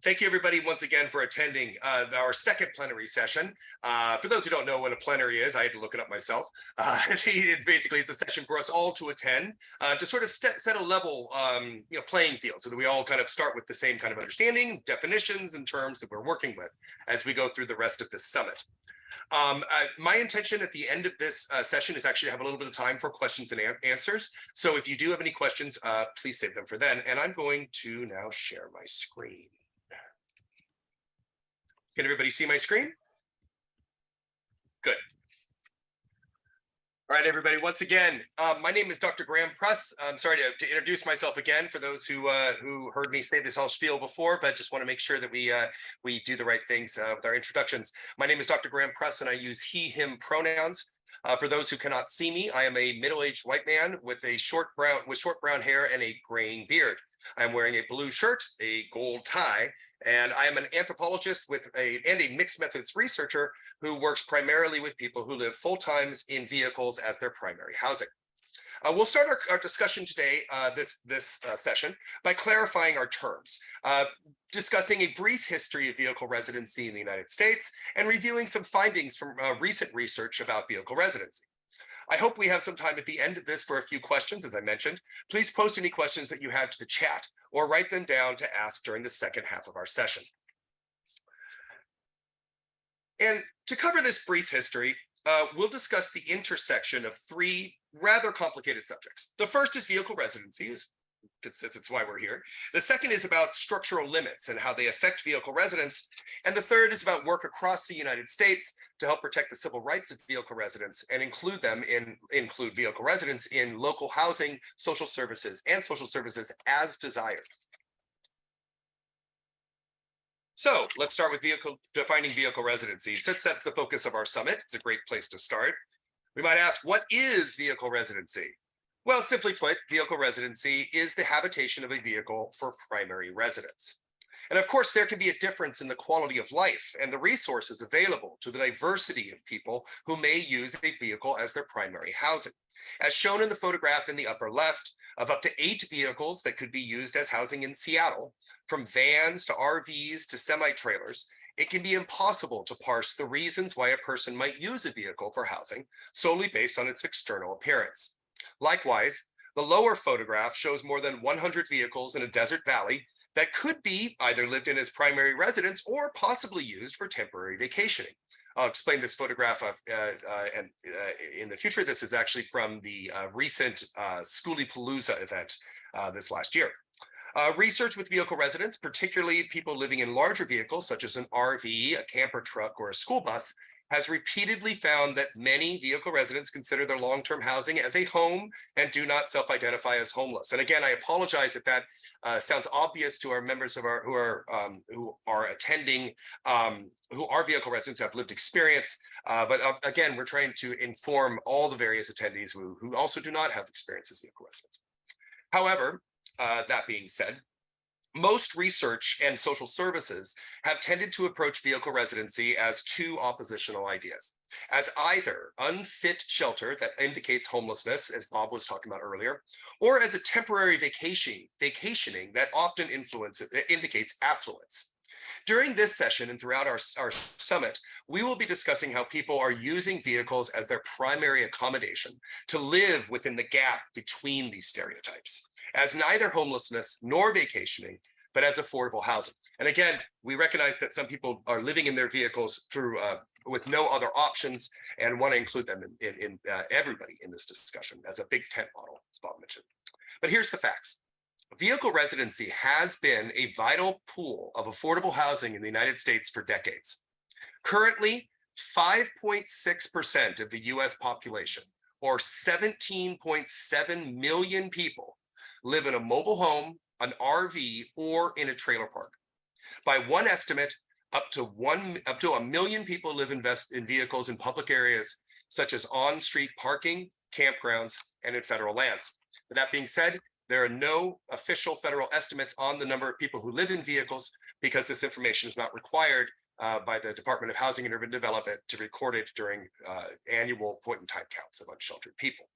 Thank you, everybody, once again for attending our second plenary session. For those who don't know what a plenary is, I had to look it up myself. Basically, it's a session for us all to attend to sort of set a level playing field so that we all kind of start with the same kind of understanding, definitions, and terms that we're working with as we go through the rest of this summit. My intention at the end of this session is actually to have a little bit of time for questions and answers. So if you do have any questions, please save them for then. And I'm going to now share my screen. Can everybody see my screen? Good. All right, everybody, once again, my name is Dr. Graham Pruss. I'm sorry to introduce myself again for those who heard me say this whole spiel before, but just want to make sure that we do the right things with our introductions. My name is Dr. Graham Pruss, and I use he, him pronouns. For those who cannot see me, I am a middle-aged white man with short brown hair and a graying beard. I'm wearing a blue shirt, a gold tie, and I am an anthropologist and a mixed methods researcher who works primarily with people who live full-time in vehicles as their primary housing. We'll start our discussion today, this session, by clarifying our terms, discussing a brief history of vehicle residency in the United States, and reviewing some findings from recent research about vehicle residency. I hope we have some time at the end of this for a few questions, as I mentioned. Please post any questions that you have to the chat or write them down to ask during the second half of our session. And to cover this brief history, we'll discuss the intersection of three rather complicated subjects. The first is vehicle residency, since it's why we're here. The second is about structural limits and how they affect vehicle residents. And the third is about work across the United States to help protect the civil rights of vehicle residents and include vehicle residents in local housing, social services, and social services as desired. So let's start with defining vehicle residency. Since that's the focus of our summit, it's a great place to start. We might ask, what is vehicle residency? Well, simply put, vehicle residency is the habitation of a vehicle for primary residence. And of course, there can be a difference in the quality of life and the resources available to the diversity of people who may use a vehicle as their primary housing. As shown in the photograph in the upper left, of up to 8 vehicles that could be used as housing in Seattle, from vans to RVs to semi-trailers, it can be impossible to parse the reasons why a person might use a vehicle for housing solely based on its external appearance. Likewise, the lower photograph shows more than 100 vehicles in a desert valley that could be either lived in as primary residence or possibly used for temporary vacationing. I'll explain this photograph in the future. This is actually from the recent Schoolypalooza event this last year. Research with vehicle residents, particularly people living in larger vehicles such as an RV, a camper truck, or a school bus, has repeatedly found that many vehicle residents consider their long-term housing as a home and do not self-identify as homeless. And again, I apologize if that sounds obvious to our members of who are attending, who are vehicle residents who have lived experience. But again, we're trying to inform all the various attendees who also do not have experience as vehicle residents. However, that being said, most research and social services have tended to approach vehicle residency as two oppositional ideas, as either unfit shelter that indicates homelessness, as Bob was talking about earlier, or as a temporary vacationing that often indicates affluence. During this session and throughout our summit, we will be discussing how people are using vehicles as their primary accommodation to live within the gap between these stereotypes, as neither homelessness nor vacationing, but as affordable housing. And again, we recognize that some people are living in their vehicles with no other options, and want to include them in everybody in this discussion as a big tent model, as Bob mentioned. But here's the facts. Vehicle residency has been a vital pool of affordable housing in the United States for decades. Currently, 5.6% of the US population, or 17.7 million people, live in a mobile home, an RV, or in a trailer park. By one estimate, up to a million people live in vehicles in public areas, such as on-street parking, campgrounds, and in federal lands. With that being said, there are no official federal estimates on the number of people who live in vehicles because this information is not required by the Department of Housing and Urban Development to record it during annual point-in-time counts of unsheltered people.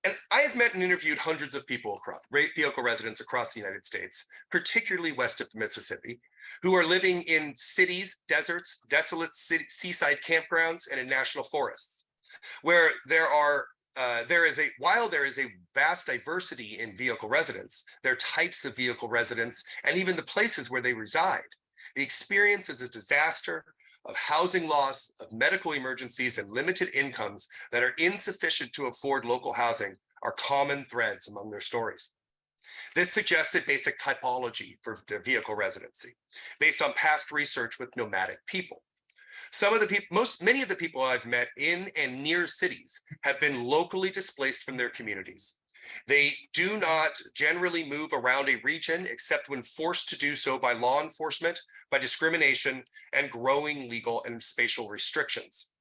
And I have met and interviewed hundreds of people across vehicle residents across the United States, particularly west of the Mississippi, who are living in cities, deserts, desolate seaside campgrounds, and in national forests, where while there is a vast diversity in vehicle residents, their types of vehicle residents, and even the places where they reside, the experience is a disaster of housing loss, of medical emergencies, and limited incomes that are insufficient to afford local housing are common threads among their stories. This suggests a basic typology for vehicle residency, based on past research with nomadic people. Many of the people I've met in and near cities have been locally displaced from their communities. They do not generally move around a region except when forced to do so by law enforcement, by discrimination, and growing legal and spatial restrictions.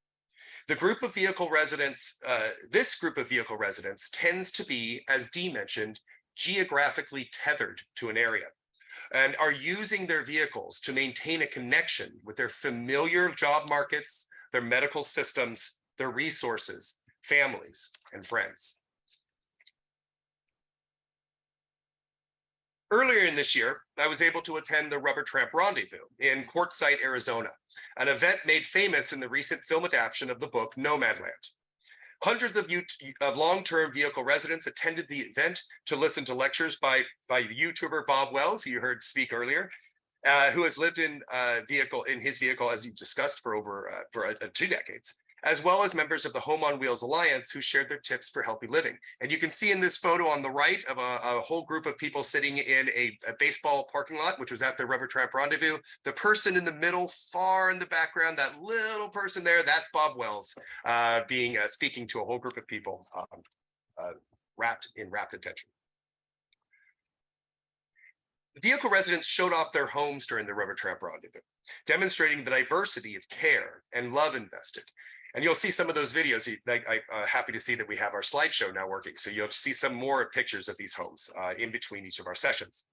This group of vehicle residents tends to be, as Dee mentioned, geographically tethered to an area, and are using their vehicles to maintain a connection with their familiar job markets, their medical systems, their resources, families, and friends. Earlier in this year, I was able to attend the Rubber Tramp Rendezvous in Quartzsite, Arizona, an event made famous in the recent film adaptation of the book Nomadland. Hundreds of long-term vehicle residents attended the event to listen to lectures by the YouTuber Bob Wells, who you heard speak earlier, who has lived in his vehicle, as you discussed, for over 2 decades, as well as members of the Home on Wheels Alliance who shared their tips for healthy living. And you can see in this photo on the right of a whole group of people sitting in a baseball parking lot, which was at the Rubber Tramp Rendezvous. The person in the middle, far in the background, that little person there, that's Bob Wells speaking to a whole group of people rapt attention. The vehicle residents showed off their homes during the Rubber Tramp Rendezvous, demonstrating the diversity of care and love invested. And you'll see some of those videos. I'm happy to see that we have our slideshow now working. So you'll see some more pictures of these homes in between each of our sessions.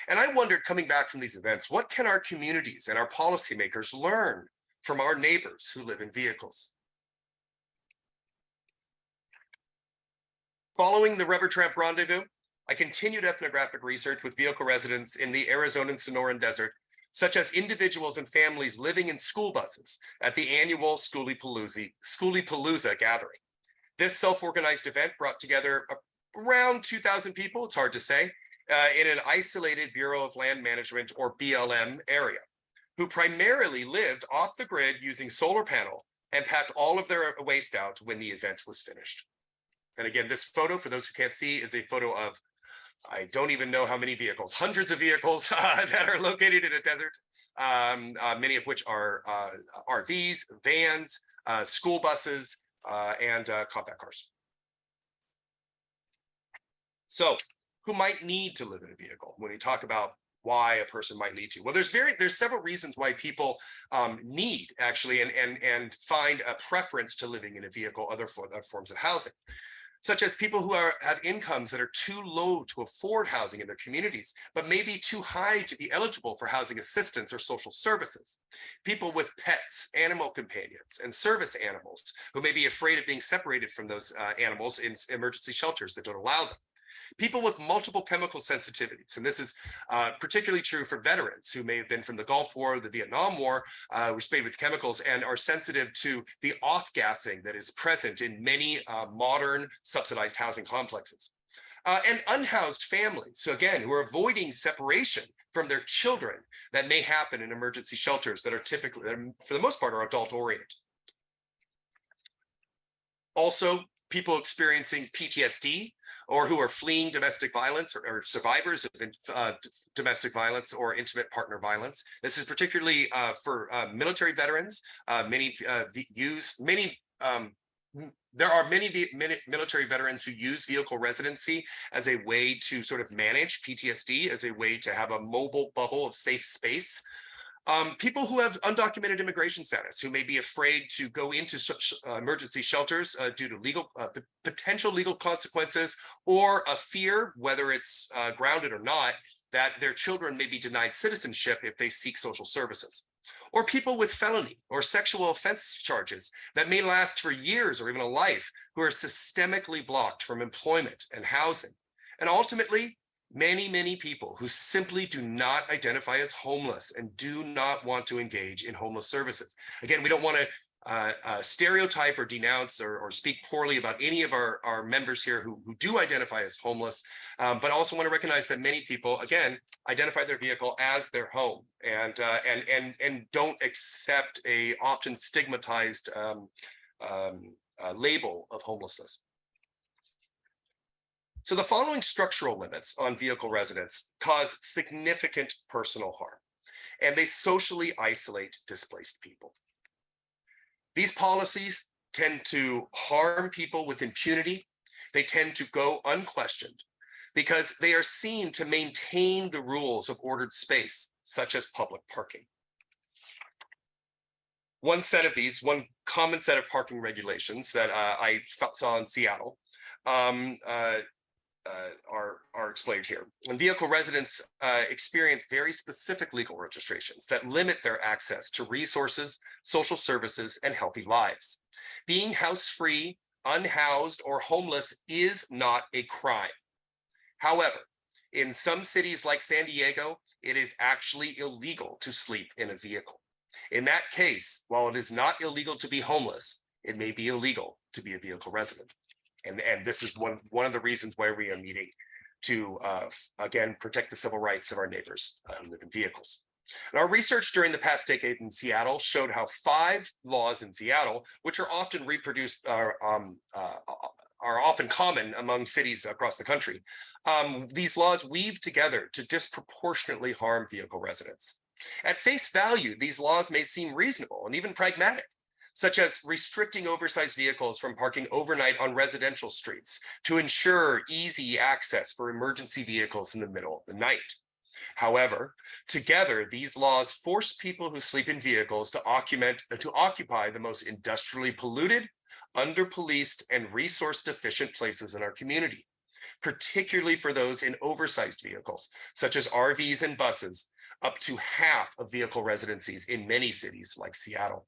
And I wondered, coming back from these events, what can our communities and our policymakers learn from our neighbors who live in vehicles? Following the Rubber Tramp Rendezvous, I continued ethnographic research with vehicle residents in the Arizona Sonoran Desert, such as individuals and families living in school buses at the annual Schoolypalooza gathering. This self-organized event brought together around 2,000 people, it's hard to say, in an isolated Bureau of Land Management, or BLM, area, who primarily lived off the grid using solar panel and packed all of their waste out when the event was finished. And again, this photo, for those who can't see, is a photo of, I don't even know how many vehicles, hundreds of vehicles that are located in a desert, many of which are RVs, vans, school buses, and compact cars. So who might need to live in a vehicle when we talk about why a person might need to? Well, there's several reasons why people need, actually, and find a preference to living in a vehicle, other forms of housing, such as people who have incomes that are too low to afford housing in their communities, but maybe too high to be eligible for housing assistance or social services. People with pets, animal companions, and service animals who may be afraid of being separated from those animals in emergency shelters that don't allow them. People with multiple chemical sensitivities, and this is particularly true for veterans who may have been from the Gulf War, the Vietnam War, were sprayed with chemicals and are sensitive to the off-gassing that is present in many modern subsidized housing complexes. And unhoused families, so again, who are avoiding separation from their children that may happen in emergency shelters that are typically, for the most part, are adult-oriented. Also, people experiencing PTSD, or who are fleeing domestic violence, or survivors of domestic violence or intimate partner violence. This is particularly for military veterans. There are many military veterans who use vehicle residency as a way to sort of manage PTSD, as a way to have a mobile bubble of safe space. People who have undocumented immigration status, who may be afraid to go into such emergency shelters due to potential legal consequences, or a fear, whether it's grounded or not, that their children may be denied citizenship if they seek social services. or people with felony or sexual offense charges that may last for years or even a life, who are systemically blocked from employment and housing. And ultimately, many people who simply do not identify as homeless and do not want to engage in homeless services. Again, we don't want to stereotype or denounce or speak poorly about any of our members here who do identify as homeless, but also want to recognize that many people, again, identify their vehicle as their home and don't accept a often stigmatized label of homelessness. So the following structural limits on vehicle residence cause significant personal harm, and they socially isolate displaced people. These policies tend to harm people with impunity. They tend to go unquestioned because they are seen to maintain the rules of ordered space, such as public parking. One common set of parking regulations that I saw in Seattle are explained here. And vehicle residents experience very specific legal registrations that limit their access to resources, social services, and healthy lives. Being house-free, unhoused, or homeless is not a crime. However, in some cities like San Diego, it is actually illegal to sleep in a vehicle. In that case, while it is not illegal to be homeless, it may be illegal to be a vehicle resident. And this is one of the reasons why we are meeting to, again, protect the civil rights of our neighbors who live in vehicles. And our research during the past decade in Seattle showed how 5 laws in Seattle, which are often reproduced, are often common among cities across the country. These laws weave together to disproportionately harm vehicle residents. At face value, these laws may seem reasonable and even pragmatic, such as restricting oversized vehicles from parking overnight on residential streets to ensure easy access for emergency vehicles in the middle of the night. However, together, these laws force people who sleep in vehicles to occupy the most industrially polluted, under-policed, and resource-deficient places in our community, particularly for those in oversized vehicles, such as RVs and buses, up to half of vehicle residencies in many cities like Seattle.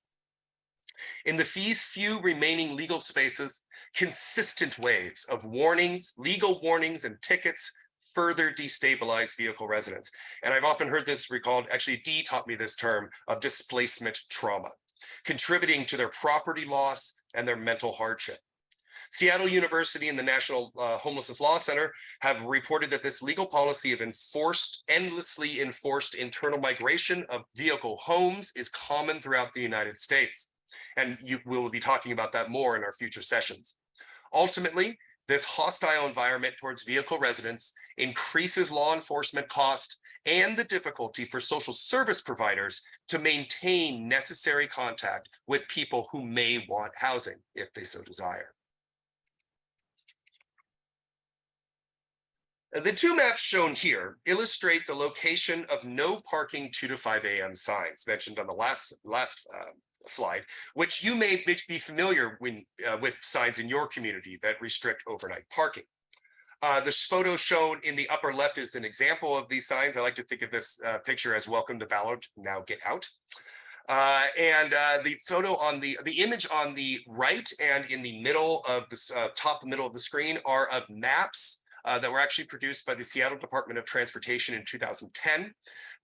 In these few remaining legal spaces, consistent waves of warnings, legal warnings, and tickets further destabilize vehicle residents. And I've often heard this recalled, actually Dee taught me this term, of displacement trauma, contributing to their property loss and their mental hardship. Seattle University and the National Homelessness Law Center have reported that this legal policy of endlessly enforced internal migration of vehicle homes is common throughout the United States. And we will be talking about that more in our future sessions. Ultimately, this hostile environment towards vehicle residents increases law enforcement cost and the difficulty for social service providers to maintain necessary contact with people who may want housing if they so desire. The 2 maps shown here illustrate the location of no parking 2 to 5 a.m. signs mentioned on the last slide, which you may be familiar with signs in your community that restrict overnight parking. This photo shown in the upper left is an example of these signs. I like to think of this picture as "Welcome to Ballard, now get out." The photo on the image on the right and in the middle of the top middle of the screen are of maps that were actually produced by the Seattle Department of Transportation in 2010.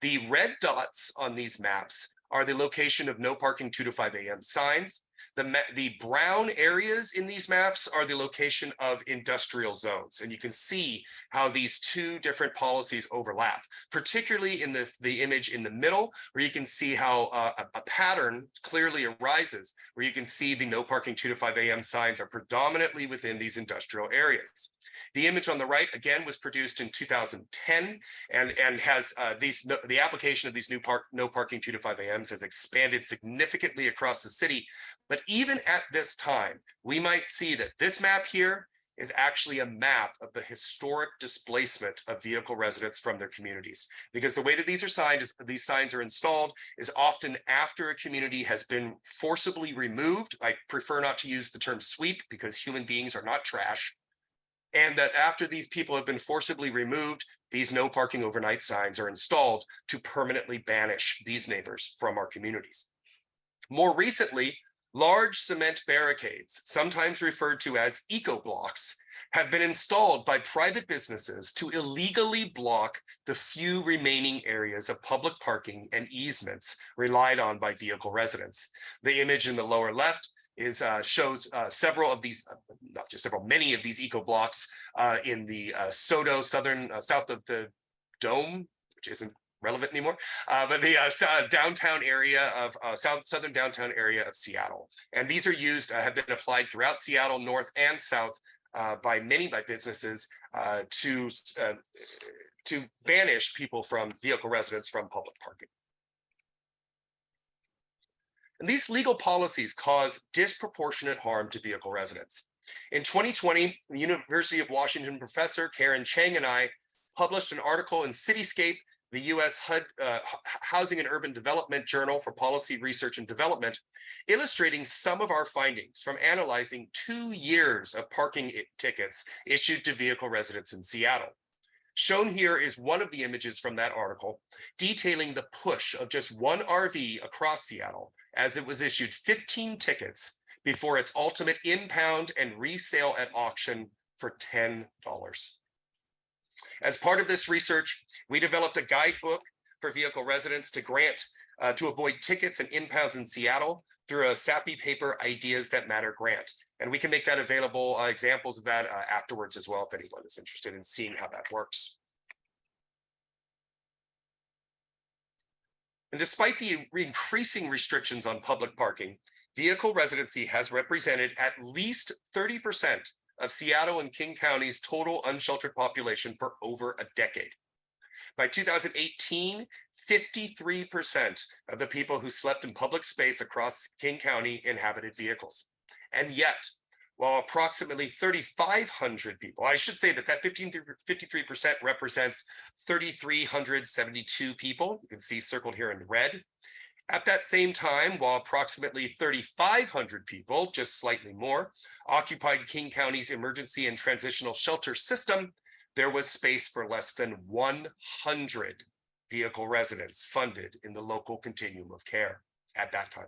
The red dots on these maps are the location of no parking 2 to 5 a.m. signs. The brown areas in these maps are the location of industrial zones. And you can see how these 2 different policies overlap, particularly in the image in the middle, where you can see how a pattern clearly arises, where you can see the no parking 2 to 5 a.m. signs are predominantly within these industrial areas. The image on the right, again, was produced in 2010 and has the application of these no parking 2 to 5 a.m.s has expanded significantly across the city. But even at this time, we might see that this map here is actually a map of the historic displacement of vehicle residents from their communities. Because the way that these signs are installed is often after a community has been forcibly removed. I prefer not to use the term sweep because human beings are not trash. and that after these people have been forcibly removed, these no parking overnight signs are installed to permanently banish these neighbors from our communities. More recently, large cement barricades, sometimes referred to as eco-blocks, have been installed by private businesses to illegally block the few remaining areas of public parking and easements relied on by vehicle residents. The image in the lower left shows several of these, not just several, many of these eco blocks in the Soto south of the Dome, which isn't relevant anymore, but the downtown area of southern downtown area of Seattle. And these are used, have been applied throughout Seattle, north and south, by businesses to banish people from vehicle residents from public parking. And these legal policies cause disproportionate harm to vehicle residents. In 2020, the University of Washington professor Karen Chang and I published an article in Cityscape, the US HUD Housing and Urban Development Journal for Policy Research and Development, illustrating some of our findings from analyzing 2 years of parking tickets issued to vehicle residents in Seattle. Shown here is one of the images from that article, detailing the push of just one RV across Seattle as it was issued 15 tickets before its ultimate impound and resale at auction for $10. As part of this research, we developed a guidebook for vehicle residents to grant to avoid tickets and impounds in Seattle through a sappy paper Ideas That Matter grant. And we can make that available, examples of that afterwards as well, if anyone is interested in seeing how that works. And despite the increasing restrictions on public parking, vehicle residency has represented at least 30% of Seattle and King County's total unsheltered population for over a decade. By 2018, 53% of the people who slept in public space across King County inhabited vehicles. And yet, while approximately 3,500 people, I should say that 53% represents 3,372 people, you can see circled here in red. At that same time, while approximately 3,500 people, just slightly more, occupied King County's emergency and transitional shelter system, there was space for less than 100 vehicle residents funded in the local continuum of care at that time.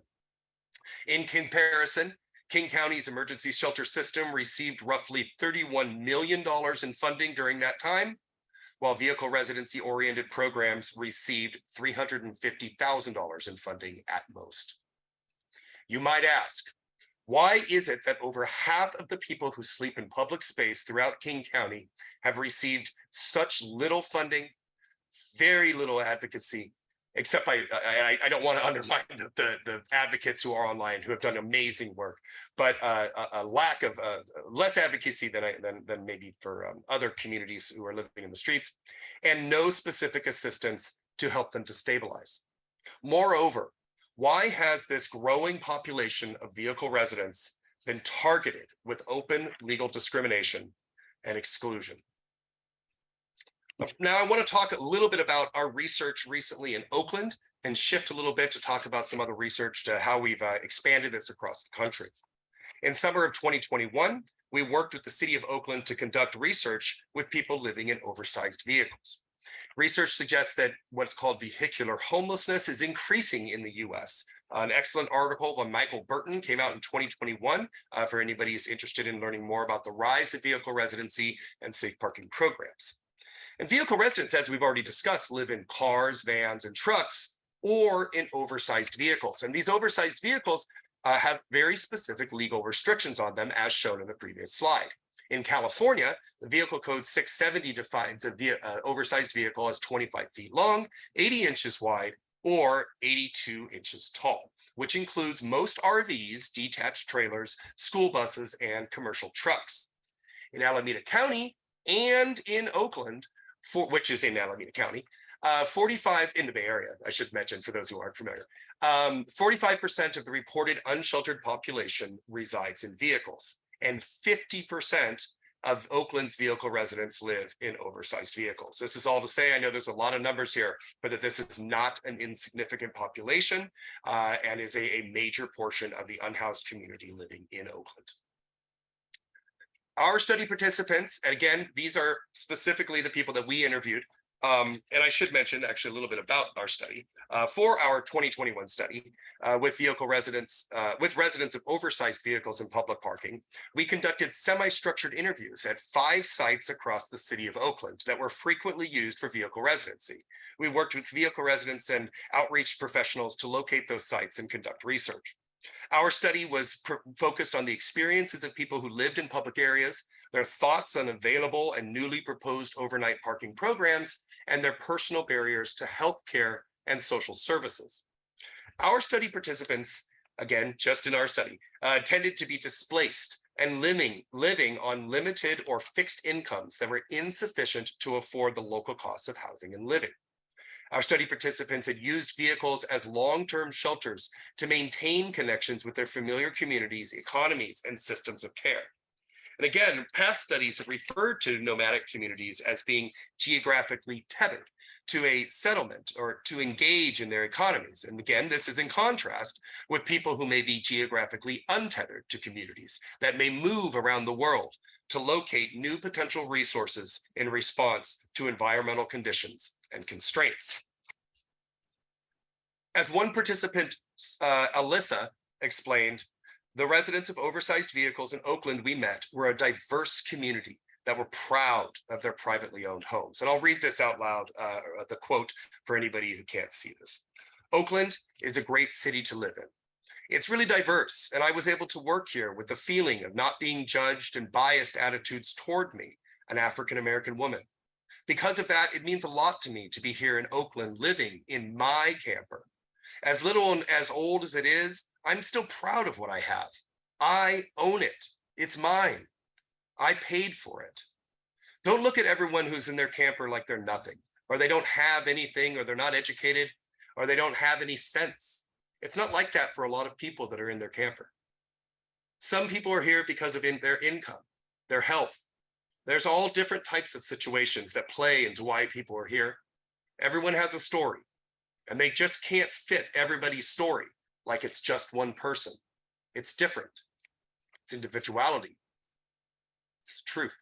In comparison, King County's emergency shelter system received roughly $31 million in funding during that time, while vehicle residency-oriented programs received $350,000 in funding at most. You might ask, why is it that over half of the people who sleep in public space throughout King County have received such little funding, very little advocacy, except I don't want to undermine the advocates who are online who have done amazing work, but a lack of less advocacy than maybe for other communities who are living in the streets, and no specific assistance to help them to stabilize. Moreover, why has this growing population of vehicle residents been targeted with open legal discrimination and exclusion? Now, I want to talk a little bit about our research recently in Oakland and shift a little bit to talk about some other research to how we've expanded this across the country. In summer of 2021, we worked with the city of Oakland to conduct research with people living in oversized vehicles. Research suggests that what's called vehicular homelessness is increasing in the US. An excellent article by Michael Burton came out in 2021 for anybody who's interested in learning more about the rise of vehicle residency and safe parking programs. And vehicle residents, as we've already discussed, live in cars, vans, and trucks, or in oversized vehicles. And these oversized vehicles have very specific legal restrictions on them, as shown in the previous slide. In California, the Vehicle Code 670 defines an oversized vehicle as 25 feet long, 80 inches wide, or 82 inches tall, which includes most RVs, detached trailers, school buses, and commercial trucks. In Alameda County and in Oakland, which is in Alameda County, 45 in the Bay Area, I should mention for those who aren't familiar, 45% of the reported unsheltered population resides in vehicles, and 50% of Oakland's vehicle residents live in oversized vehicles. This is all to say, I know there's a lot of numbers here, but that this is not an insignificant population and is a major portion of the unhoused community living in Oakland. Our study participants, and again, these are specifically the people that we interviewed. And I should mention actually a little bit about our study. For our 2021 study with residents of oversized vehicles in public parking, we conducted semi-structured interviews at 5 sites across the city of Oakland that were frequently used for vehicle residency. We worked with vehicle residents and outreach professionals to locate those sites and conduct research. Our study was focused on the experiences of people who lived in public areas, their thoughts on available and newly proposed overnight parking programs, and their personal barriers to healthcare and social services. Our study participants, again, just in our study, tended to be displaced and living on limited or fixed incomes that were insufficient to afford the local costs of housing and living. Our study participants had used vehicles as long-term shelters to maintain connections with their familiar communities, economies, and systems of care. And again, past studies have referred to nomadic communities as being geographically tethered to a settlement or to engage in their economies. And again, this is in contrast with people who may be geographically untethered to communities that may move around the world to locate new potential resources in response to environmental conditions and constraints. As one participant, Alyssa, explained, the residents of oversized vehicles in Oakland we met were a diverse community that were proud of their privately owned homes. And I'll read this out loud, the quote for anybody who can't see this. Oakland is a great city to live in. It's really diverse, and I was able to work here with the feeling of not being judged and biased attitudes toward me, an African-American woman. Because of that, it means a lot to me to be here in Oakland, living in my camper. As little and as old as it is, I'm still proud of what I have. I own it. It's mine. I paid for it. Don't look at everyone who's in their camper like they're nothing, or they don't have anything, or they're not educated, or they don't have any sense. It's not like that for a lot of people that are in their camper. Some people are here because of their income, their health. There's all different types of situations that play into why people are here. Everyone has a story, and they just can't fit everybody's story like it's just one person. It's different. It's individuality. It's the truth.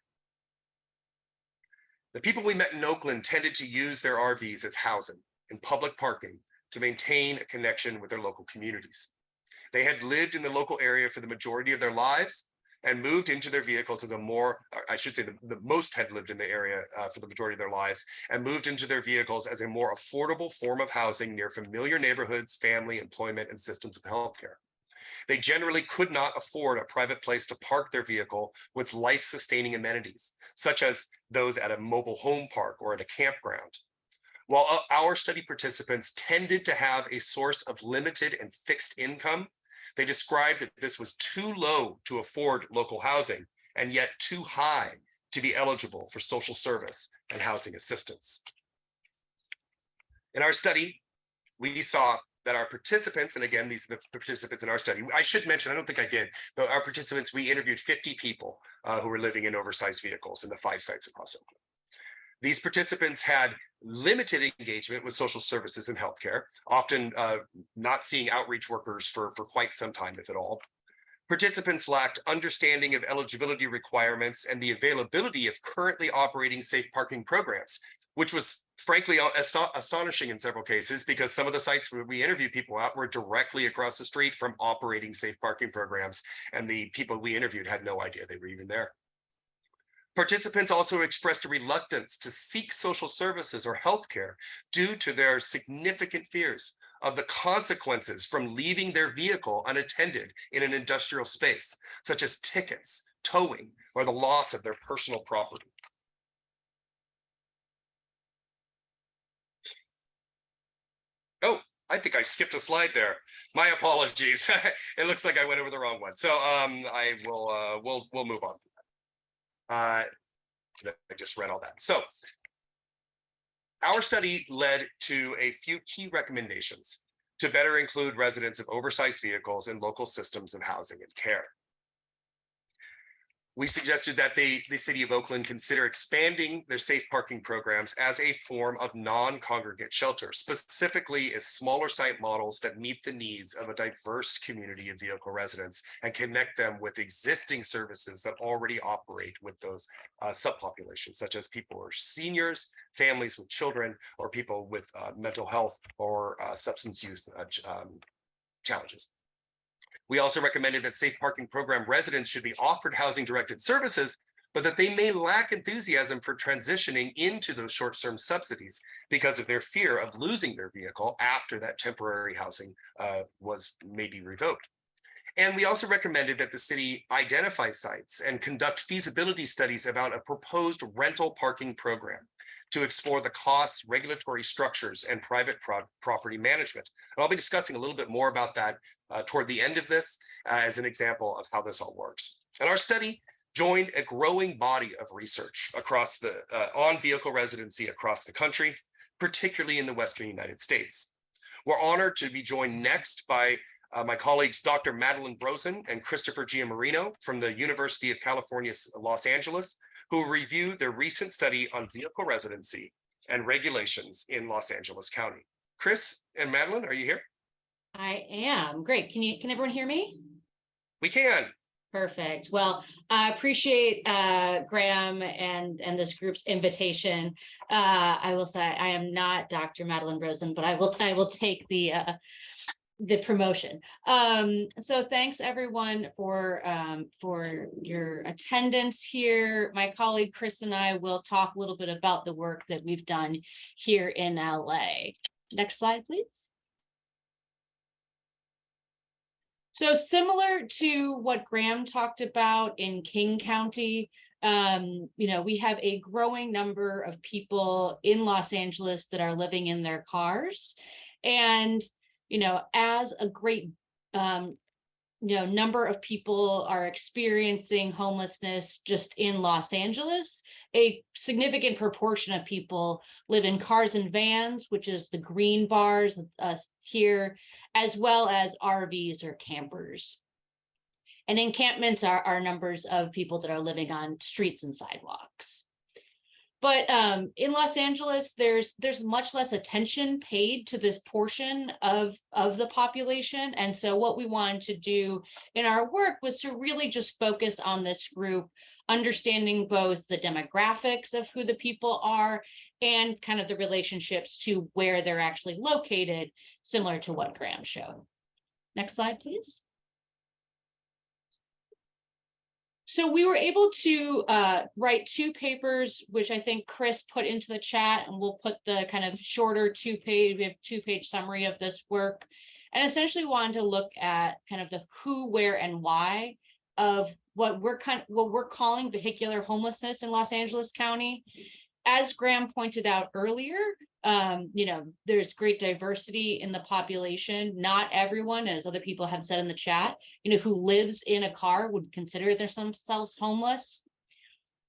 The people we met in Oakland tended to use their RVs as housing in public parking to maintain a connection with their local communities. They had lived in the local area for the majority of their lives and moved into their vehicles as the most had lived in the area for the majority of their lives and moved into their vehicles as a more affordable form of housing near familiar neighborhoods, family, employment, and systems of healthcare. They generally could not afford a private place to park their vehicle with life-sustaining amenities, such as those at a mobile home park or at a campground. While our study participants tended to have a source of limited and fixed income, they described that this was too low to afford local housing and yet too high to be eligible for social service and housing assistance. In our study, we saw that our participants, and again, these are the participants in our study. I should mention, I don't think I did, but our participants, we interviewed 50 people who were living in oversized vehicles in the 5 sites across Oakland. These participants had limited engagement with social services and healthcare, often not seeing outreach workers for quite some time, if at all. Participants lacked understanding of eligibility requirements and the availability of currently operating safe parking programs, which was frankly astonishing in several cases because some of the sites where we interviewed people at were directly across the street from operating safe parking programs, and the people we interviewed had no idea they were even there. Participants also expressed a reluctance to seek social services or healthcare due to their significant fears of the consequences from leaving their vehicle unattended in an industrial space, such as tickets, towing, or the loss of their personal property. Oh, I think I skipped a slide there. My apologies. It looks like I went over the wrong one. So I will we'll move on. I just read all that. So our study led to a few key recommendations to better include residents of oversized vehicles in local systems of housing and care. We suggested that the city of Oakland consider expanding their safe parking programs as a form of non-congregate shelter, specifically as smaller site models that meet the needs of a diverse community of vehicle residents and connect them with existing services that already operate with those subpopulations, such as people who are seniors, families with children, or people with mental health or substance use challenges. We also recommended that safe parking program residents should be offered housing directed services, but that they may lack enthusiasm for transitioning into those short-term subsidies because of their fear of losing their vehicle after that temporary housing was maybe revoked. And we also recommended that the city identify sites and conduct feasibility studies about a proposed rental parking program to explore the costs, regulatory structures, and private property management. And I'll be discussing a little bit more about that toward the end of this as an example of how this all works. And our study joined a growing body of research across the on vehicle residency across the country, particularly in the Western United States. We're honored to be joined next by my colleagues, Dr. Madeline Brosen and Christopher Giamarino from the University of California, Los Angeles, who will review their recent study on vehicle residency and regulations in Los Angeles County. Chris and Madeline, are you here? I am. Great. Can everyone hear me? We can. Perfect. Well, I appreciate Graham and this group's invitation. I will say I am not Dr. Madeline Rosen, but I will take the promotion. So thanks everyone for your attendance here. My colleague Chris and I will talk a little bit about the work that we've done here in LA. Next slide, please. So similar to what Graham talked about in King County, we have a growing number of people in Los Angeles that are living in their cars. And as a great number of people are experiencing homelessness just in Los Angeles, a significant proportion of people live in cars and vans, which is the green bars here, as well as RVs or campers. And encampments are numbers of people that are living on streets and sidewalks. But in Los Angeles, there's much less attention paid to this portion of the population. And so what we wanted to do in our work was to really just focus on this group, understanding both the demographics of who the people are and kind of the relationships to where they're actually located, similar to what Graham showed. Next slide, please. So we were able to write 2 papers, which I think Chris put into the chat, and we'll put the kind of shorter 2-page summary of this work, and essentially wanted to look at kind of the who, where, and why of what we're calling vehicular homelessness in Los Angeles County. As Graham pointed out earlier, there's great diversity in the population. Not everyone, as other people have said in the chat, who lives in a car would consider themselves homeless.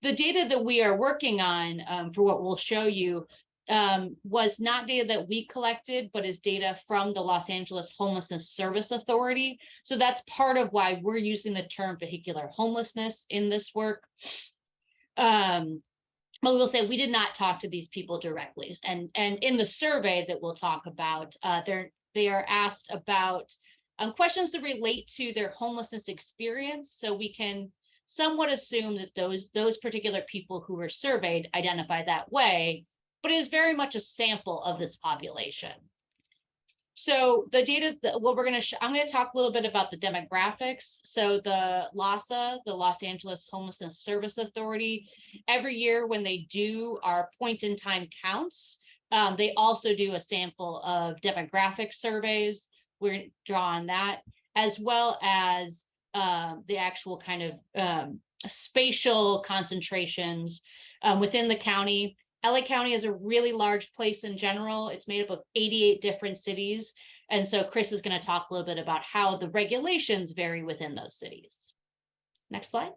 The data that we are working on for what we'll show you was not data that we collected, but is data from the Los Angeles Homelessness Service Authority. So that's part of why we're using the term vehicular homelessness in this work. But we'll say we did not talk to these people directly. And in the survey that we'll talk about, they are asked about questions that relate to their homelessness experience. So we can somewhat assume that those particular people who were surveyed identify that way, but it is very much a sample of this population. So the data, what we're going to I'm going to talk a little bit about the demographics. So the LAHSA, the Los Angeles Homelessness Service Authority, every year when they do our point in time counts, they also do a sample of demographic surveys. We're going to draw on that, as well as the actual kind of spatial concentrations within the county. LA County is a really large place in general. It's made up of 88 different cities. And so Chris is going to talk a little bit about how the regulations vary within those cities. Next slide.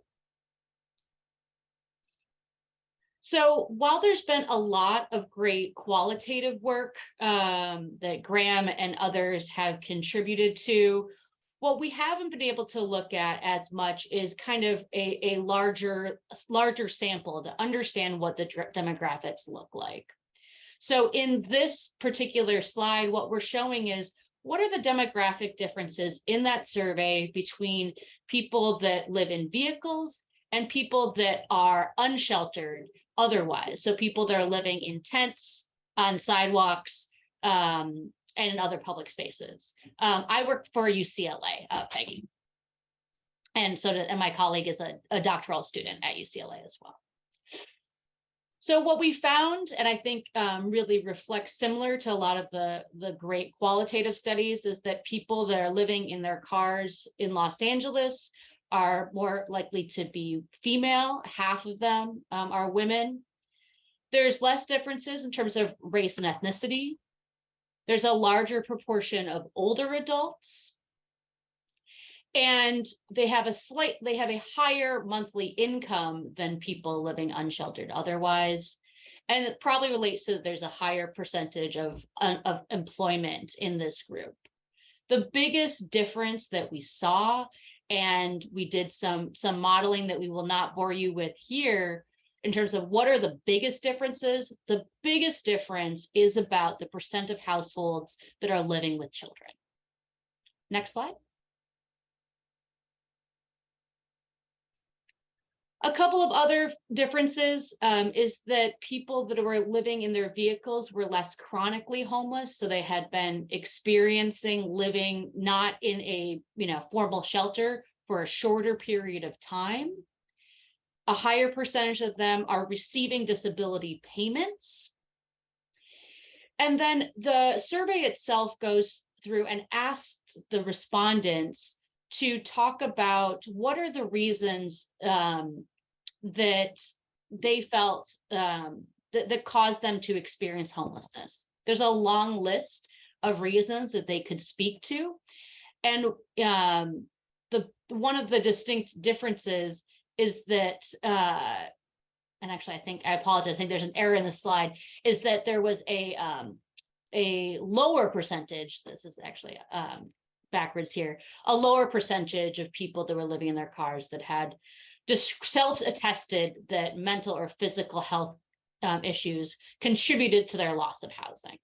So while there's been a lot of great qualitative work that Graham and others have contributed to, What we haven't been able to look at as much is kind of a larger sample to understand what the demographics look like. So in this particular slide, what we're showing is what are the demographic differences in that survey between people that live in vehicles and people that are unsheltered otherwise. So people that are living in tents, on sidewalks, and in other public spaces. I work for UCLA, Peggy. And and my colleague is a doctoral student at UCLA as well. So what we found, and I think really reflects similar to a lot of the great qualitative studies, is that people that are living in their cars in Los Angeles are more likely to be female. Half of them are women. There's less differences in terms of race and ethnicity. There's a larger proportion of older adults. And they have a higher monthly income than people living unsheltered otherwise. And it probably relates to that there's a higher percentage of employment in this group. The biggest difference that we saw, and we did some modeling that we will not bore you with here, in terms of what are the biggest differences, the biggest difference is about the percent of households that are living with children. Next slide. A couple of other differences is that people that were living in their vehicles were less chronically homeless. So they had been experiencing living not in a formal shelter for a shorter period of time. A higher percentage of them are receiving disability payments. And then the survey itself goes through and asks the respondents to talk about what are the reasons that they felt that caused them to experience homelessness. There's a long list of reasons that they could speak to. And one of the distinct differences is that, and actually I apologize, I think there's an error in the slide, is that there was a lower percentage, this is actually backwards here, a lower percentage of people that were living in their cars that had self-attested that mental or physical health issues contributed to their loss of housing.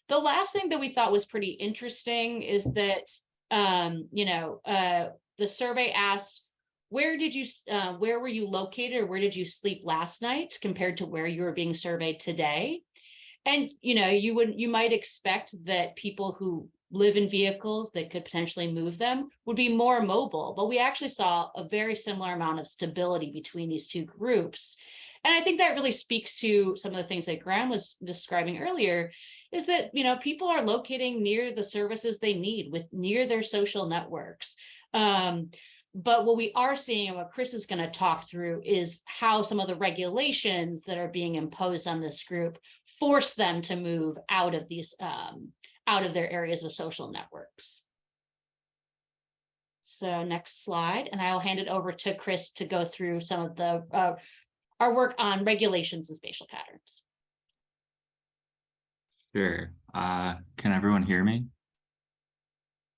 The last thing that we thought was pretty interesting is that, the survey asked, where were you located, or where did you sleep last night compared to where you were being surveyed today? And, you might expect that people who live in vehicles that could potentially move them would be more mobile, but we actually saw a very similar amount of stability between these two groups. And I think that really speaks to some of the things that Graham was describing earlier, is that, people are locating near the services they need, near their social networks. But what we are seeing, and what Chris is going to talk through, is how some of the regulations that are being imposed on this group force them to move out of their areas of social networks. So next slide, and I'll hand it over to Chris to go through some of our work on regulations and spatial patterns. Sure. Can everyone hear me?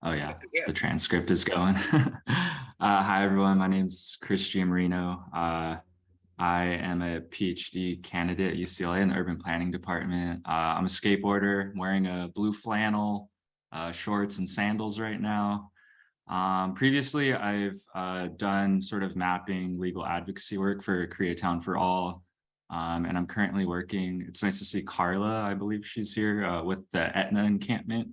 Oh yeah, the transcript is going. Hi everyone, my name's Chris Giammarino. I am a PhD candidate at UCLA in the urban planning department. I'm a skateboarder, wearing a blue flannel, shorts and sandals right now. Previously, I've done sort of mapping legal advocacy work for Koreatown for All. And I'm currently working, it's nice to see Carla, I believe she's here, with the Etna encampment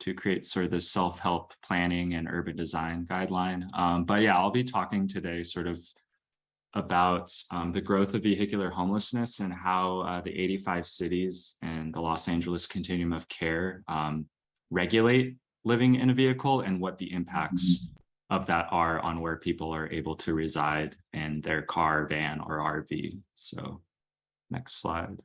to create sort of this self-help planning and urban design guideline. But yeah, I'll be talking today sort of about the growth of vehicular homelessness and how the 85 cities and the Los Angeles continuum of care regulate living in a vehicle and what the impacts of that are on where people are able to reside in their car, van, or RV. So next slide.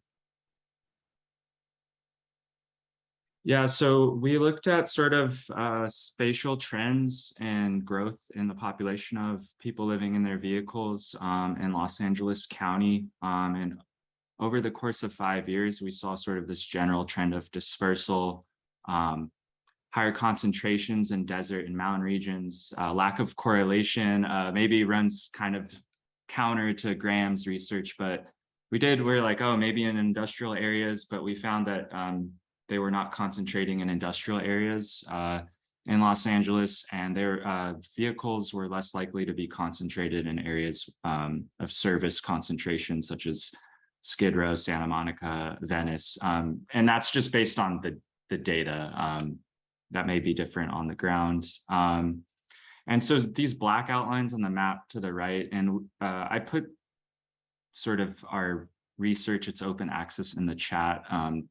Yeah, so we looked at sort of spatial trends and growth in the population of people living in their vehicles in Los Angeles County. And over the course of 5 years, we saw sort of this general trend of dispersal higher concentrations in desert and mountain regions. Lack of correlation maybe runs kind of counter to Graham's research, but we're like, oh, maybe in industrial areas, but we found that they were not concentrating in industrial areas in Los Angeles, and their vehicles were less likely to be concentrated in areas of service concentration, such as Skid Row, Santa Monica, Venice. And that's just based on the data. That may be different on the ground. And so these black outlines on the map to the right, and I put sort of our research, it's open access in the chat,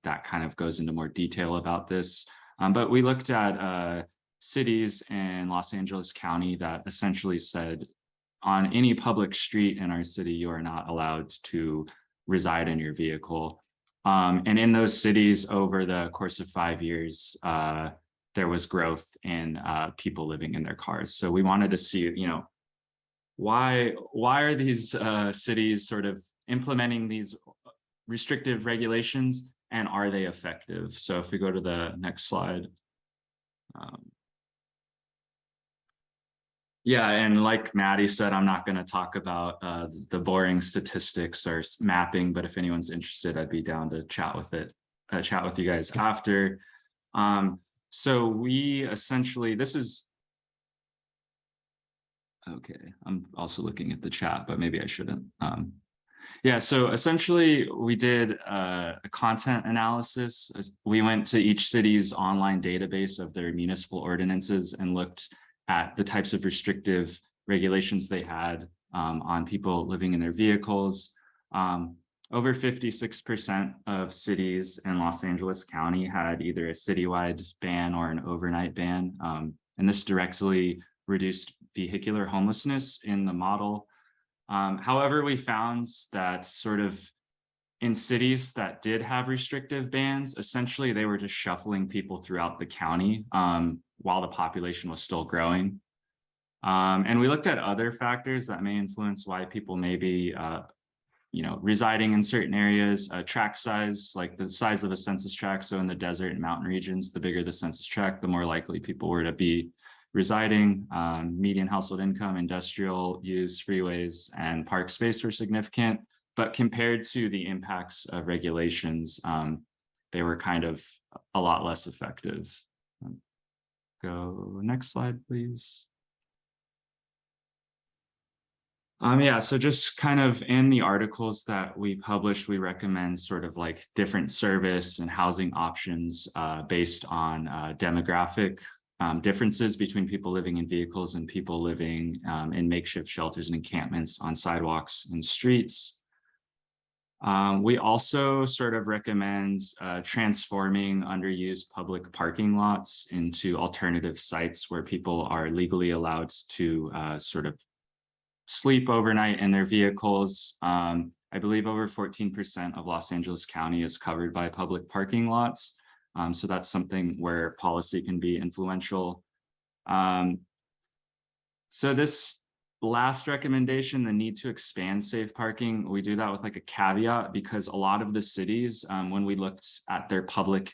that kind of goes into more detail about this. But we looked at cities in Los Angeles County that essentially said on any public street in our city, you are not allowed to reside in your vehicle. And in those cities over the course of 5 years, there was growth in people living in their cars. So we wanted to see, you know, why are these cities sort of implementing these restrictive regulations, and are they effective? So if we go to the next slide. Yeah, and like Maddie said, I'm not going to talk about the boring statistics or mapping, but if anyone's interested, I'd be down to chat with you guys after. So we essentially, this is, okay, I'm also looking at the chat, but maybe I shouldn't. Yeah, so essentially we did a content analysis. We went to each city's online database of their municipal ordinances and looked at the types of restrictive regulations they had on people living in their vehicles. Over 56% of cities in Los Angeles County had either a citywide ban or an overnight ban. And this directly reduced vehicular homelessness in the model. However, we found that sort of in cities that did have restrictive bans, essentially they were just shuffling people throughout the county while the population was still growing. And we looked at other factors that may influence why people may be residing in certain areas. Tract size, like the size of a census tract. So in the desert and mountain regions, the bigger the census tract, the more likely people were to be residing. Median household income, industrial use, freeways, and park space were significant. But compared to the impacts of regulations, they were kind of a lot less effective. Go next slide, please. Yeah, so just kind of in the articles that we published, we recommend sort of like different service and housing options based on demographic differences between people living in vehicles and people living in makeshift shelters and encampments on sidewalks and streets. We also sort of recommend transforming underused public parking lots into alternative sites where people are legally allowed to sort of sleep overnight in their vehicles. I believe over 14% of Los Angeles County is covered by public parking lots. So that's something where policy can be influential. So this last recommendation, the need to expand safe parking, we do that with like a caveat because a lot of the cities, when we looked at their public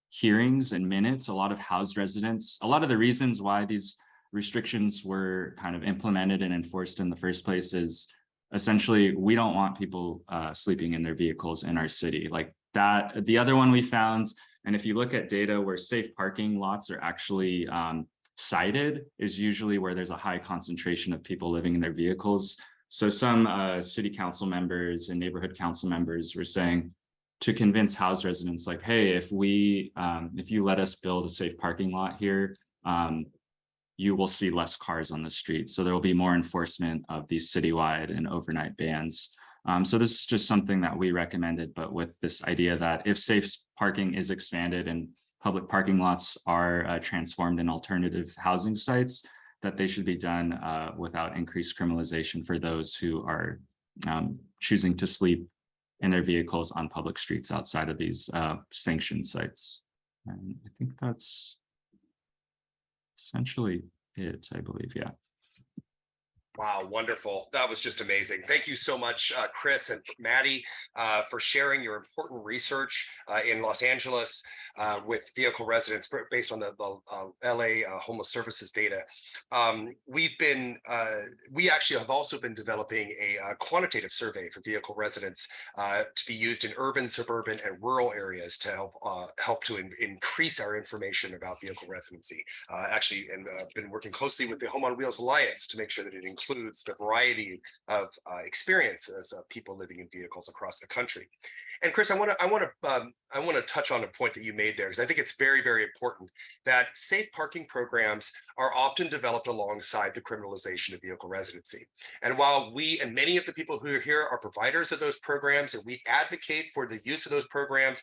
hearings and minutes, a lot of housed residents, a lot of the reasons why these restrictions were kind of implemented and enforced in the first place is essentially we don't want people sleeping in their vehicles in our city like that. The other one we found, and if you look at data where safe parking lots are actually cited, is usually where there's a high concentration of people living in their vehicles. So some city council members and neighborhood council members were saying to convince housed residents like, hey, if you let us build a safe parking lot here, you will see less cars on the street. So there will be more enforcement of these citywide and overnight bans. So this is just something that we recommended, but with this idea that if safe parking is expanded and public parking lots are transformed in alternative housing sites, that they should be done without increased criminalization for those who are choosing to sleep in their vehicles on public streets outside of these sanctioned sites. And I think that's essentially it, I believe, yeah. Wow, wonderful. That was just amazing. Thank you so much, Chris and Maddie, for sharing your important research in Los Angeles with vehicle residents based on the LA homeless services data. We actually have also been developing a quantitative survey for vehicle residents to be used in urban, suburban, and rural areas to help to increase our information about vehicle residency. And been working closely with the Home on Wheels Alliance to make sure that it includes the variety of experiences of people living in vehicles across the country. And Chris, I want to touch on a point that you made there, because I think it's very, very important that safe parking programs are often developed alongside the criminalization of vehicle residency. And while we and many of the people who are here are providers of those programs, and we advocate for the use of those programs,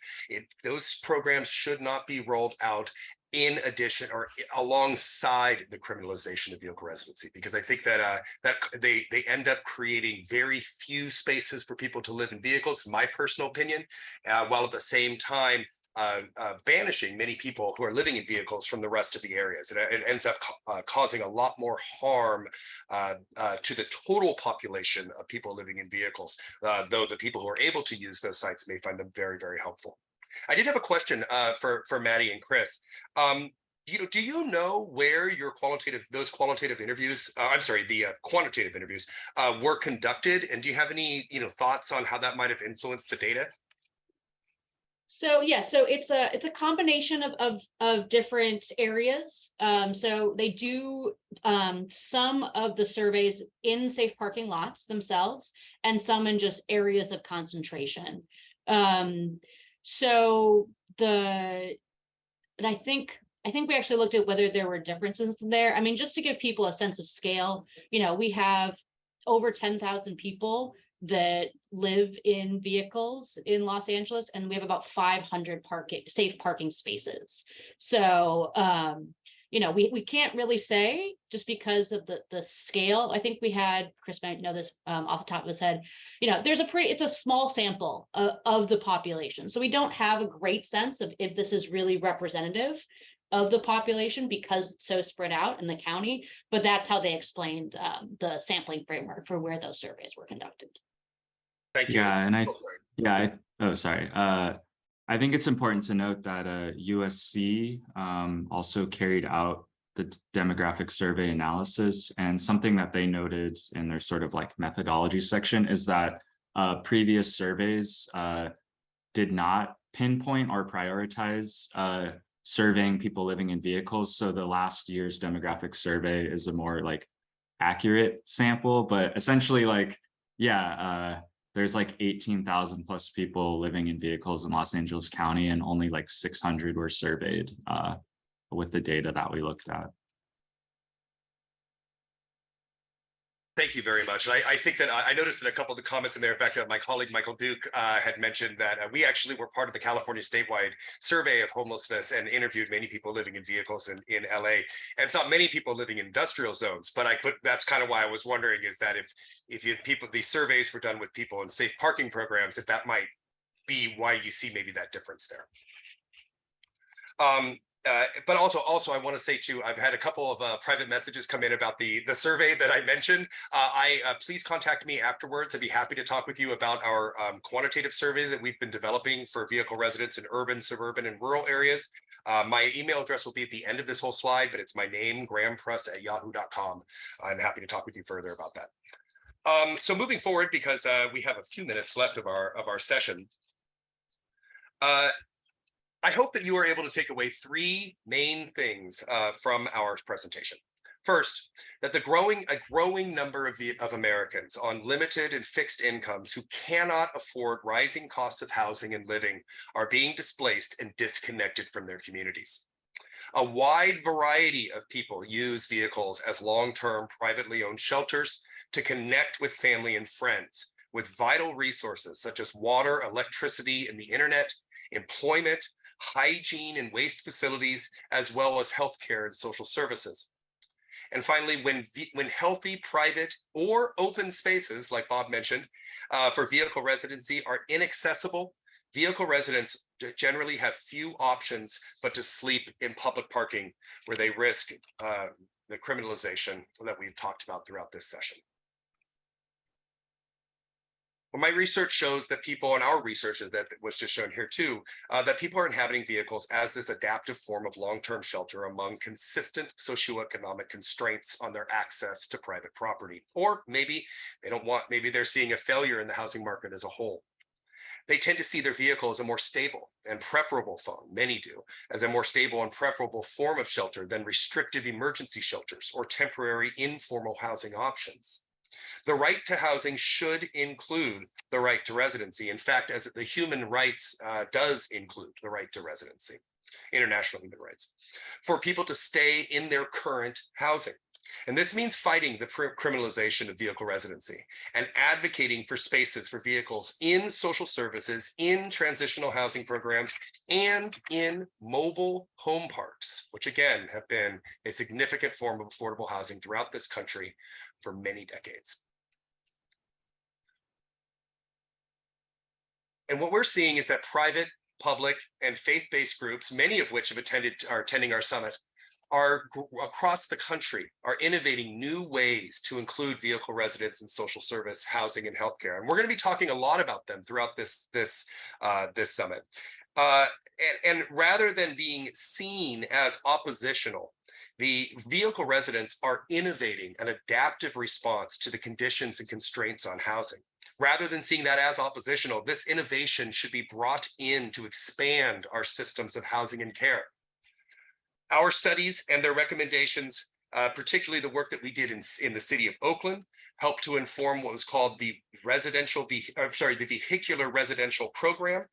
those programs should not be rolled out in addition or alongside the criminalization of vehicle residency, because I think that they end up creating very few spaces for people to live in vehicles, my personal opinion, while at the same time banishing many people who are living in vehicles from the rest of the areas. And it ends up causing a lot more harm to the total population of people living in vehicles, though the people who are able to use those sites may find them very, very helpful. I did have a question for Maddie and Chris. Do you know where your quantitative interviews, the quantitative interviews were conducted? And do you have any, thoughts on how that might have influenced the data? So yeah, so it's a combination of different areas. So they do some of the surveys in safe parking lots themselves, and some in just areas of concentration. So and I think we actually looked at whether there were differences there. I mean, just to give people a sense of scale, we have over 10,000 people that live in vehicles in Los Angeles, and we have about 500 safe parking spaces. So, we can't really say, just because of the scale. I think we had, Chris might know this off the top of his head, it's a small sample of the population. So we don't have a great sense of if this is really representative of the population because it's so spread out in the county, but that's how they explained the sampling framework for where those surveys were conducted. Thank you. Yeah, and I think it's important to note that USC also carried out the demographic survey analysis, and something that they noted in their sort of like methodology section is that previous surveys did not pinpoint or prioritize surveying people living in vehicles. So the last year's demographic survey is a more like accurate sample, but essentially there's like 18,000 plus people living in vehicles in Los Angeles County, and only like 600 were surveyed with the data that we looked at. Thank you very much. I think that I noticed in a couple of the comments in there, in fact, my colleague Michael Duke had mentioned that we actually were part of the California statewide survey of homelessness and interviewed many people living in vehicles in LA, and saw many people living in industrial zones. But that's kind of why I was wondering, is that if these surveys were done with people in safe parking programs, if that might be why you see maybe that difference there. But also I want to say too, I've had a couple of private messages come in about the survey that I mentioned. Please contact me afterwards. I'd be happy to talk with you about our quantitative survey that we've been developing for vehicle residents in urban, suburban, and rural areas. My email address will be at the end of this whole slide, but it's my name, grahampruss@yahoo.com. I'm happy to talk with you further about that. So moving forward, because we have a few minutes left of our session, I hope that you are able to take away three main things from our presentation. First, that a growing number of Americans on limited and fixed incomes who cannot afford rising costs of housing and living are being displaced and disconnected from their communities. A wide variety of people use vehicles as long-term privately owned shelters to connect with family and friends, with vital resources such as water, electricity, and the internet, employment, hygiene and waste facilities, as well as healthcare and social services. And finally, when healthy, private, or open spaces, like Bob mentioned, for vehicle residency are inaccessible, vehicle residents generally have few options but to sleep in public parking, where they risk the criminalization that we've talked about throughout this session. Well, my research shows that people, and our research that was just shown here too, that people are inhabiting vehicles as this adaptive form of long-term shelter among consistent socioeconomic constraints on their access to private property. Or maybe they don't want, maybe they're seeing a failure in the housing market as a whole. They tend to see their vehicle as a more stable and preferable form, many do, as a more stable and preferable form of shelter than restrictive emergency shelters or temporary informal housing options. The right to housing should include the right to residency. In fact, as the human rights does include the right to residency, international human rights, for people to stay in their current housing. And this means fighting the criminalization of vehicle residency and advocating for spaces for vehicles in social services, in transitional housing programs, and in mobile home parks, which again have been a significant form of affordable housing throughout this country for many decades. And what we're seeing is that private, public, and faith-based groups, many of which are attending our summit, are across the country are innovating new ways to include vehicle residents in social service, housing, and healthcare. And we're going to be talking a lot about them throughout this summit. And rather than being seen as oppositional, the vehicle residents are innovating an adaptive response to the conditions and constraints on housing. Rather than seeing that as oppositional, this innovation should be brought in to expand our systems of housing and care. Our studies and their recommendations, particularly the work that we did in the city of Oakland, helped to inform what was called the vehicular residential program,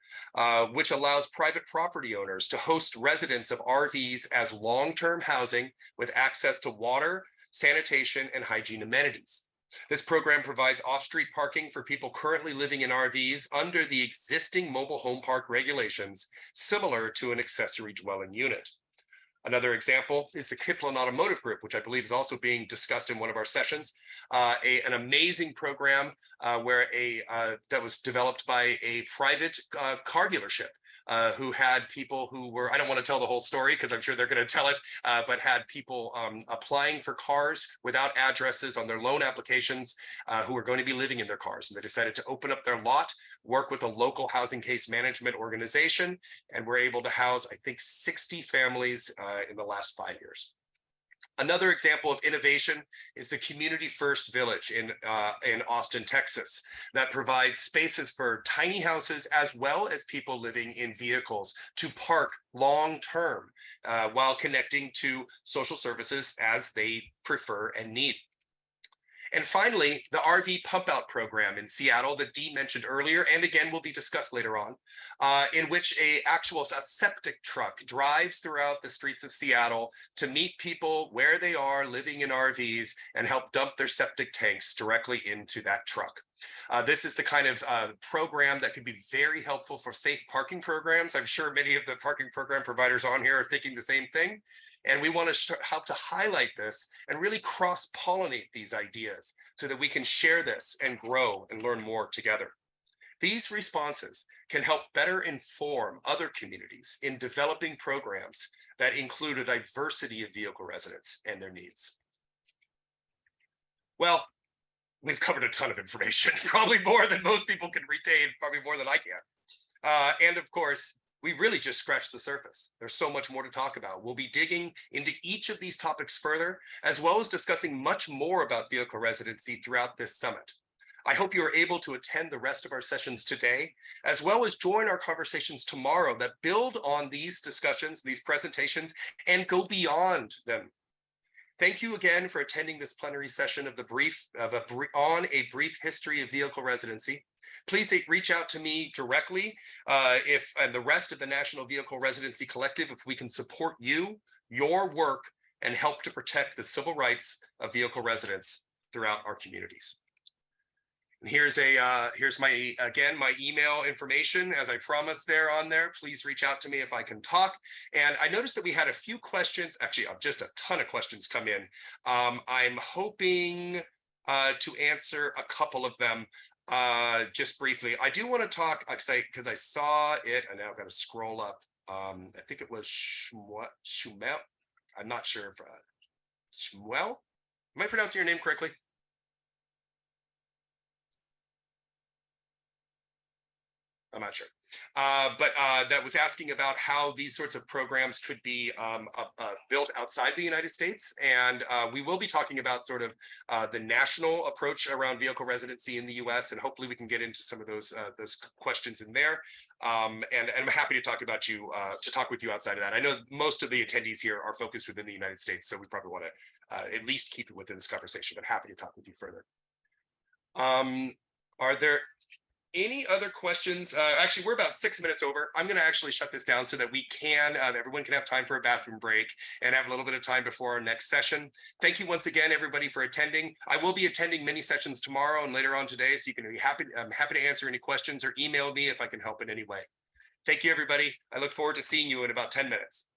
which allows private property owners to host residents of RVs as long-term housing with access to water, sanitation, and hygiene amenities. This program provides off-street parking for people currently living in RVs under the existing mobile home park regulations, similar to an accessory dwelling unit. Another example is the Kiplin Automotive Group, which I believe is also being discussed in one of our sessions. An amazing program that was developed by a private car dealership who had people who were, I don't want to tell the whole story because I'm sure they're going to tell it, but had people applying for cars without addresses on their loan applications who were going to be living in their cars. And they decided to open up their lot, work with a local housing case management organization, and were able to house, I think, 60 families in the last 5 years. Another example of innovation is the Community First Village in Austin, Texas, that provides spaces for tiny houses as well as people living in vehicles to park long-term while connecting to social services as they prefer and need. And finally, the RV pump out program in Seattle that Dee mentioned earlier, and again will be discussed later on, in which a septic truck drives throughout the streets of Seattle to meet people where they are living in RVs and help dump their septic tanks directly into that truck. This is the kind of program that could be very helpful for safe parking programs. I'm sure many of the parking program providers on here are thinking the same thing. And we want to help to highlight this and really cross-pollinate these ideas so that we can share this and grow and learn more together. These responses can help better inform other communities in developing programs that include a diversity of vehicle residents and their needs. Well, we've covered a ton of information, probably more than most people can retain, probably more than I can. And of course, we really just scratched the surface. There's so much more to talk about. We'll be digging into each of these topics further, as well as discussing much more about vehicle residency throughout this summit. I hope you are able to attend the rest of our sessions today, as well as join our conversations tomorrow that build on these discussions, these presentations, and go beyond them. Thank you again for attending this plenary session of on a brief history of vehicle residency. Please reach out to me directly and the rest of the National Vehicle Residency Collective if we can support you, your work, and help to protect the civil rights of vehicle residents throughout our communities. And here's my email information, as I promised there on there. Please reach out to me if I can talk. And I noticed that we had a few questions, actually just a ton of questions come in. I'm hoping to answer a couple of them just briefly. I do want to talk because I saw it, and now I've got to scroll up. I think it was Shumel. I'm not sure if Shmuel. Am I pronouncing your name correctly? I'm not sure. But that was asking about how these sorts of programs could be built outside the United States. And we will be talking about sort of the national approach around vehicle residency in the US. And hopefully we can get into some of those questions in there. And I'm happy to talk about to talk with you outside of that. I know most of the attendees here are focused within the United States, so we probably want to at least keep it within this conversation, but happy to talk with you further. Are there any other questions? Actually, we're about 6 minutes over. I'm going to actually shut this down so that we can, everyone can have time for a bathroom break and have a little bit of time before our next session. Thank you once again, everybody, for attending. I will be attending many sessions tomorrow and later on today, so you can be happy. I'm happy to answer any questions or email me if I can help in any way. Thank you, everybody. I look forward to seeing you in about 10 minutes.